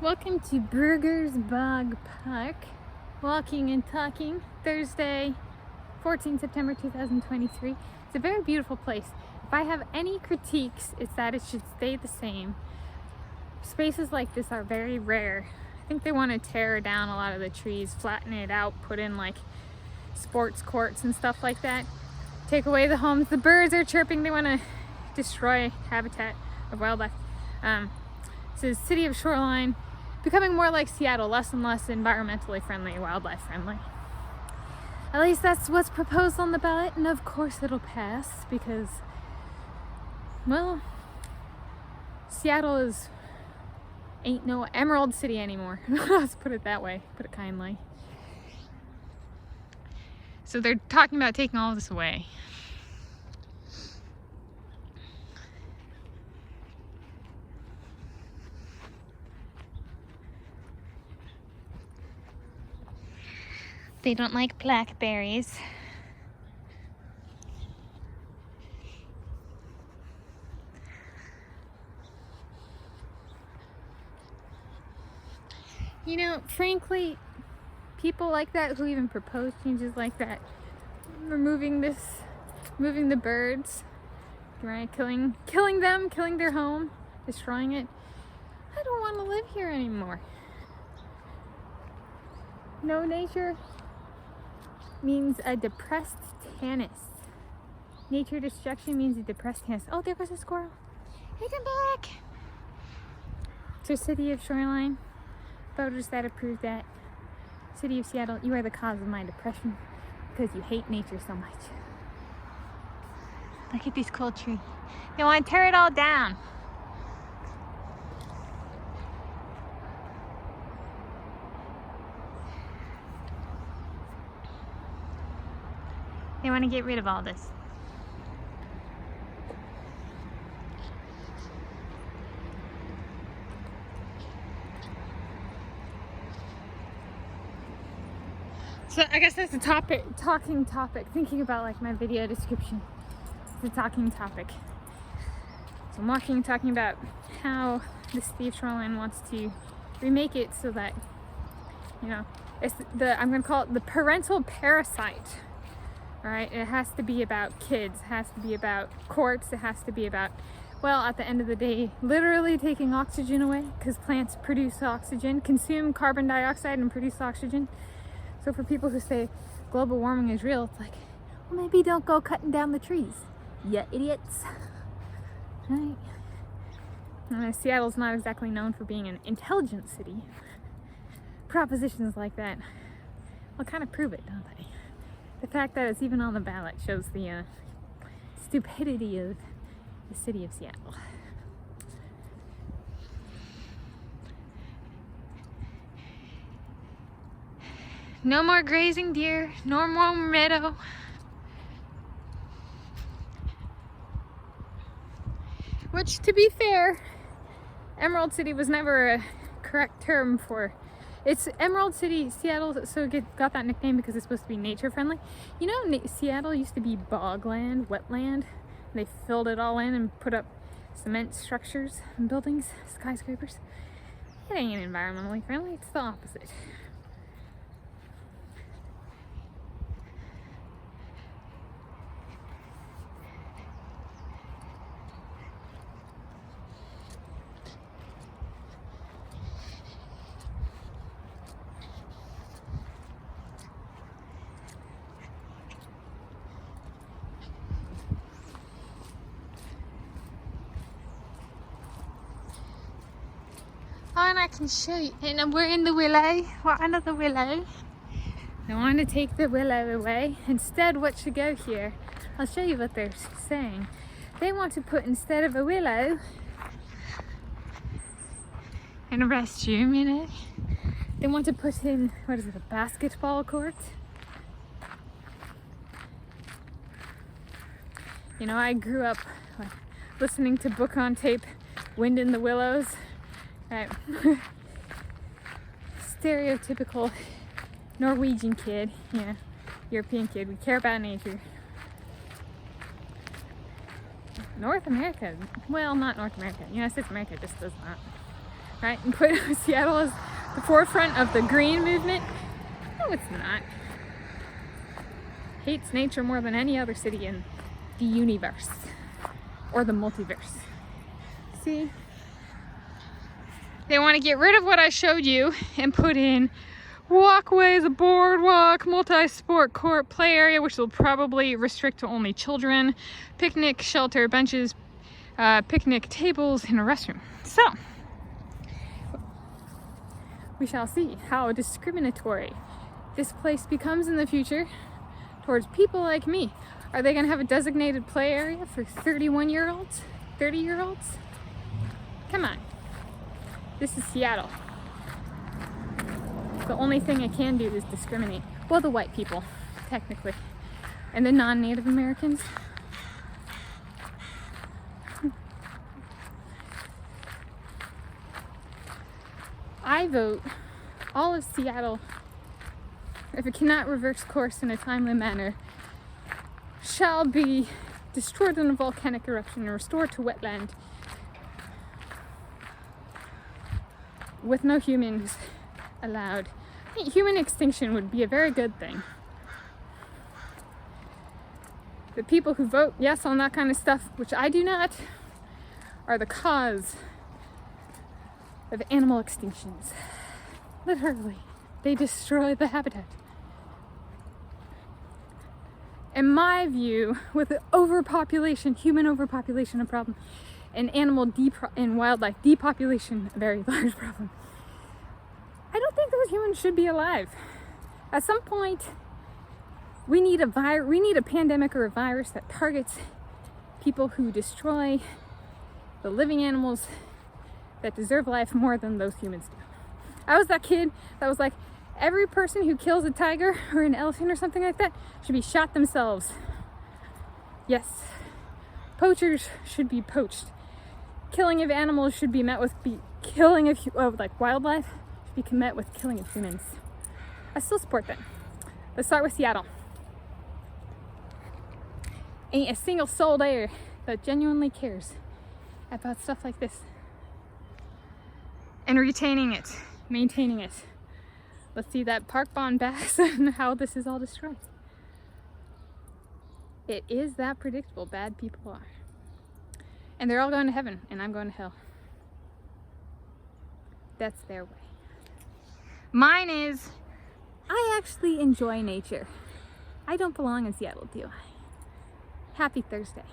Welcome to Brugger's Bog Park. Walking and talking, Thursday, 14 September 2023. It's a very beautiful place. If I have any critiques, it's that it should stay the same. Spaces like this are very rare. I think they want to tear down a lot of the trees, flatten it out, put in like sports courts and stuff like that. Take away the homes. The birds are chirping. They want to destroy habitat of wildlife. This is City of Shoreline. Becoming more like Seattle, less and less environmentally friendly, wildlife friendly. At least that's what's proposed on the ballot, and of course it'll pass because, well, Seattle ain't no Emerald City anymore. Let's put it that way, put it kindly. So they're talking about taking all of this away. They don't like blackberries. You know, frankly, people like that who even propose changes like that, moving the birds, right? Killing them, killing their home, destroying it. I don't want to live here anymore. No nature means a depressed Tanis. Nature destruction means a depressed Tanis. Oh, there goes a squirrel. Hey, come back. So City of Shoreline, voters that approved that. City of Seattle, you are the cause of my depression because you hate nature so much. Look at this cool tree. They want to tear it all down. They want to get rid of all this. So I guess that's a talking topic. Thinking about like my video description. It's a talking topic. So I'm walking and talking about how the City of Shoreline wants to remake it so that, you know, I'm going to call it the parental parasite. Alright, it has to be about kids, it has to be about courts, it has to be about, well, at the end of the day, literally taking oxygen away, because plants produce oxygen, consume carbon dioxide and produce oxygen. So for people who say global warming is real, it's like, well, maybe don't go cutting down the trees, you idiots. Right? Seattle's not exactly known for being an intelligent city. Propositions like that, well, kind of prove it, don't they? The fact that it's even on the ballot shows the stupidity of the city of Seattle. No more grazing deer, no more meadow. Which, to be fair, Emerald City was never a correct term for. It's Emerald City, Seattle, so it got that nickname because it's supposed to be nature friendly. You know, Seattle used to be bogland, wetland. They filled it all in and put up cement structures and buildings, skyscrapers. It ain't environmentally friendly, it's the opposite. Oh, and I can show you, and we're in the willow, we're under the willow. They want to take the willow away. Instead, what should go here? I'll show you what they're saying. They want to put, instead of a willow, in a restroom, you know, they want to put in, what is it, a basketball court? You know, I grew up like, listening to Book on Tape, Wind in the Willows. Right. Stereotypical Norwegian kid, yeah, European kid. We care about nature. North America, well, not North America. United States of America just does not. right? And put Seattle as the forefront of the green movement. No, it's not. Hates nature more than any other city in the universe or the multiverse. See? They want to get rid of what I showed you and put in walkways, a boardwalk, multi-sport court, play area, which will probably restrict to only children, picnic shelter, benches, picnic tables, and a restroom. So, we shall see how discriminatory this place becomes in the future towards people like me. Are they going to have a designated play area for 31-year-olds, 30-year-olds? Come on. This is Seattle. The only thing I can do is discriminate. Well, the white people, technically, and the non-Native Americans. I vote all of Seattle, if it cannot reverse course in a timely manner, shall be destroyed in a volcanic eruption and restored to wetland with no humans allowed. I think human extinction would be a very good thing. The people who vote yes on that kind of stuff, which I do not, are the cause of animal extinctions. Literally, they destroy the habitat. In my view, with the overpopulation, human overpopulation a problem, and and wildlife depopulation a very large problem, I don't think those humans should be alive. At some point, we need a pandemic or a virus that targets people who destroy the living animals that deserve life more than those humans do. I was that kid that was like, every person who kills a tiger or an elephant or something like that should be shot themselves. Yes, poachers should be poached. Killing of animals should be met with killing of like wildlife should be met with killing of humans. I still support that. Let's start with Seattle. Ain't a single soul there that genuinely cares about stuff like this. And retaining it, maintaining it. Let's see that park bond pass and how this is all destroyed. It is that predictable. Bad people are. And they're all going to heaven, and I'm going to hell. That's their way. Mine is, I actually enjoy nature. I don't belong in Seattle, do I? Happy Thursday.